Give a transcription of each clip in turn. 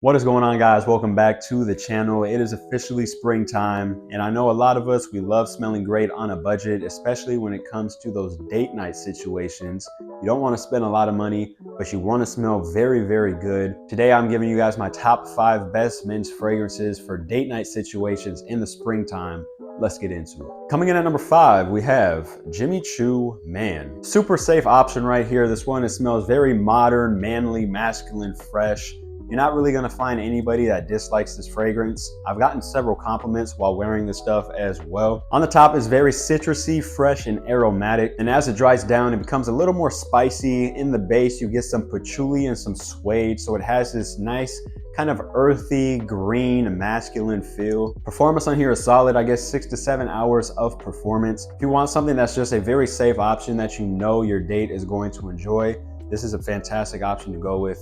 What is going on, guys? Welcome back to the channel. It is officially springtime, and I know a lot of us, we love smelling great on a budget, especially when it comes to those date night situations. You don't want to spend a lot of money, but you want to smell very, very good. Today, I'm giving you guys my top 5 best men's fragrances for date night situations in the springtime. Let's get into it. Coming in at number 5, we have Jimmy Choo Man. Super safe option right here. This one, it smells very modern, manly, masculine, fresh. You're not really gonna find anybody that dislikes this fragrance. I've gotten several compliments while wearing this stuff as well. On the top is very citrusy, fresh, and aromatic. And as it dries down, it becomes a little more spicy. In the base, you get some patchouli and some suede. So it has this nice kind of earthy, green, masculine feel. Performance on here is solid. I guess 6 to 7 hours of performance. If you want something that's just a very safe option that you know your date is going to enjoy, this is a fantastic option to go with.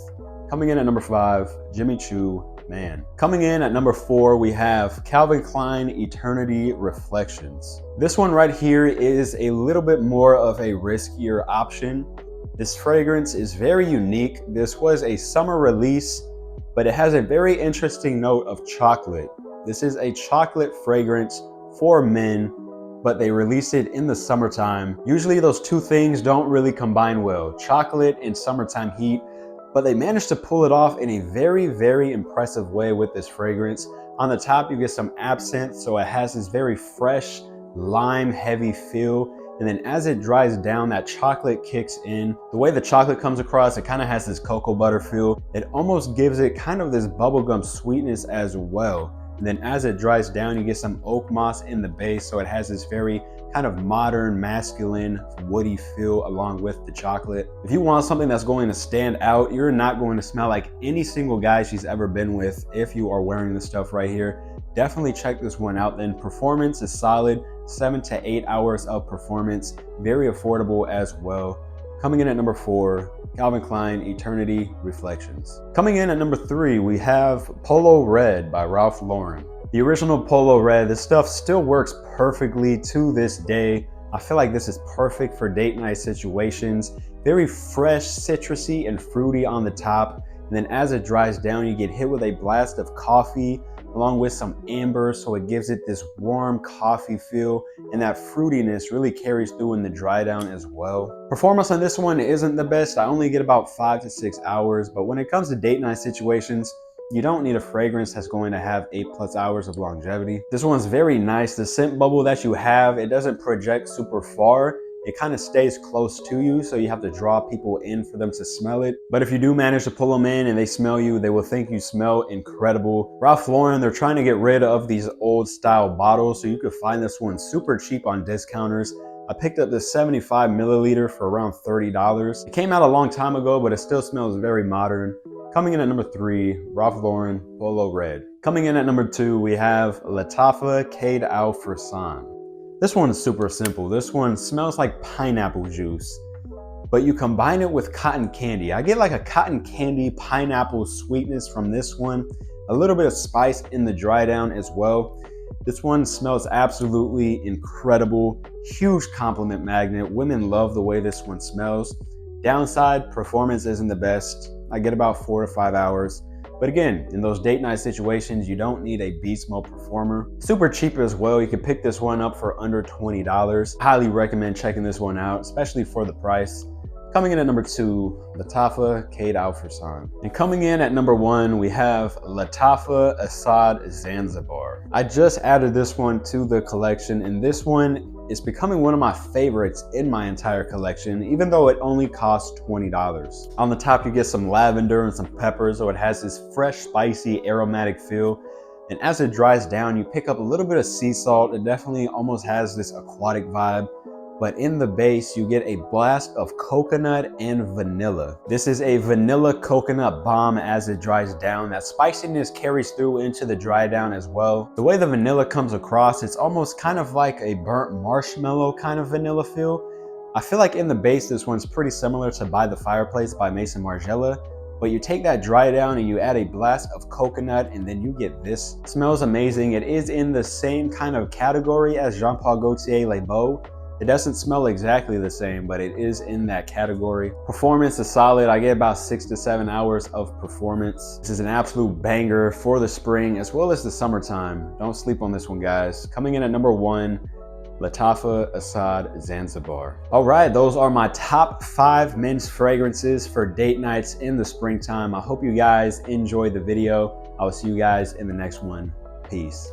Coming in at number 5, Jimmy Choo Man. Coming in at number 4, we have Calvin Klein Eternity Reflections. This one right here is a little bit more of a riskier option. This fragrance is very unique. This was a summer release, but it has a very interesting note of chocolate. This is a chocolate fragrance for men, but they released it in the summertime. Usually those two things don't really combine well, chocolate and summertime heat. But they managed to pull it off in a very, very impressive way with this fragrance. On the top, you get some absinthe, so it has this very fresh, lime heavy feel. And then as it dries down, that chocolate kicks in. The way the chocolate comes across, it kind of has this cocoa butter feel. It almost gives it kind of this bubblegum sweetness as well. And then as it dries down, you get some oak moss in the base, so it has this very kind of modern, masculine, woody feel along with the chocolate. If you want something that's going to stand out, you're not going to smell like any single guy she's ever been with if you are wearing this stuff right here. Definitely check this one out. Then performance is solid, 7 to 8 hours of performance, very affordable as well. Coming in at number 4, Calvin Klein Eternity Reflections. Coming in at number 3, we have Polo Red by Ralph Lauren. The original Polo Red, this stuff still works perfectly to this day. I feel like this is perfect for date night situations. Very fresh, citrusy, and fruity on the top. And then as it dries down, you get hit with a blast of coffee along with some amber, so it gives it this warm coffee feel, and that fruitiness really carries through in the dry down as well. Performance on this one isn't the best. I only get about 5 to 6 hours, but when it comes to date night situations, you don't need a fragrance that's going to have 8+ hours of longevity. This one's very nice. The scent bubble that you have, it doesn't project super far. It kind of stays close to you, so you have to draw people in for them to smell it. But if you do manage to pull them in and they smell you, they will think you smell incredible. Ralph Lauren, they're trying to get rid of these old style bottles, so you could find this one super cheap on discounters. I picked up this 75 milliliter for around $30. It came out a long time ago, but it still smells very modern. Coming in at number 3, Ralph Lauren Polo Red. Coming in at number 2, we have Lattafa Cade Al Frisson. This one is super simple. This one smells like pineapple juice, but you combine it with cotton candy. I get like a cotton candy pineapple sweetness from this one, a little bit of spice in the dry down as well. This one smells absolutely incredible. Huge compliment magnet. Women love the way this one smells. Downside, performance isn't the best. I get about 4 to 5 hours. But again, in those date night situations, you don't need a beast mode performer. Super cheap as well. You can pick this one up for under $20. Highly recommend checking this one out, especially for the price. Coming in at number 2, Lattafa Cade Al Frisson. And coming in at number 1, we have Lattafa Assad Zanzibar. I just added this one to the collection, and this one is becoming one of my favorites in my entire collection, even though it only costs $20. On the top, you get some lavender and some peppers, so it has this fresh, spicy, aromatic feel. And as it dries down, you pick up a little bit of sea salt. It definitely almost has this aquatic vibe. But in the base, you get a blast of coconut and vanilla. This is a vanilla coconut bomb as it dries down. That spiciness carries through into the dry down as well. The way the vanilla comes across, it's almost kind of like a burnt marshmallow kind of vanilla feel. I feel like in the base, this one's pretty similar to By the Fireplace by Maison Margiela. But you take that dry down and you add a blast of coconut, and then you get this. It smells amazing. It is in the same kind of category as Jean Paul Gaultier Les Beaux. It doesn't smell exactly the same, but it is in that category. Performance is solid. I get about 6 to 7 hours of performance. This is an absolute banger for the spring as well as the summertime. Don't sleep on this one, guys. Coming in at number 1, Lattafa Assad Zanzibar. All right, those are my top 5 men's fragrances for date nights in the springtime. I hope you guys enjoyed the video. I will see you guys in the next one. Peace.